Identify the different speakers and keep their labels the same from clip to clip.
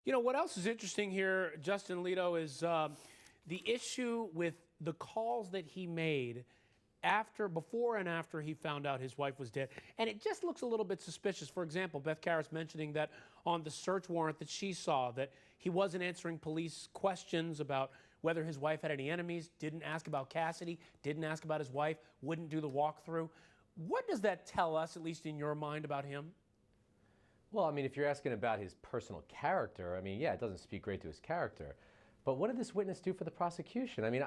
Speaker 1: You know, what else is interesting here, Justin, Leto, is the issue with the calls that he made before and after he found out his wife was dead. And it just looks a little bit suspicious. For example, Beth Karras mentioning that on the search warrant that she saw, that he wasn't answering police questions about whether his wife had any enemies, didn't ask about Cassidy, didn't ask about his wife, wouldn't do the walkthrough. What does that tell us, at least in your mind, about him?
Speaker 2: Well, I mean, if you're asking about his personal character, I mean, yeah, it doesn't speak great to his character. But what did this witness do for the prosecution? I mean,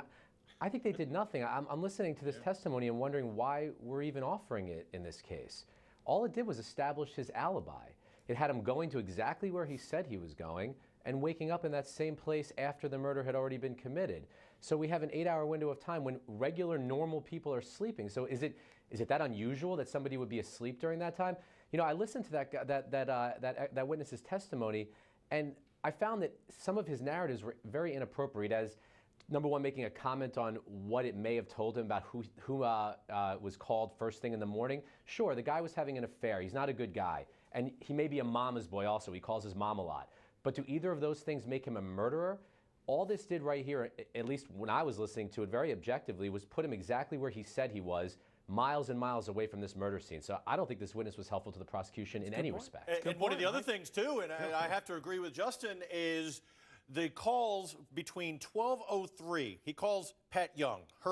Speaker 2: I think they did nothing. I'm listening to this testimony and wondering why we're even offering it in this case. All it did was establish his alibi. It had him going to exactly where he said he was going and waking up in that same place after the murder had already been committed. So we have an 8-hour window of time when regular, normal people are sleeping. So is it that unusual that somebody would be asleep during that time? You know, I listened to that witness's testimony, and I found that some of his narratives were very inappropriate, as number one, making a comment on what it may have told him about who was called first thing in the morning. Sure, the guy was having an affair. He's not a good guy. And he may be a mama's boy also. He calls his mom a lot. But do either of those things make him a murderer? All this did right here, at least when I was listening to it very objectively, was put him exactly where he said he was, miles and miles away from this murder scene. So I don't think this witness was helpful to the prosecution in any respect.
Speaker 3: And one of the other things, too, and I have to agree with Justin, is the calls between 12:03. He calls Pat Young, her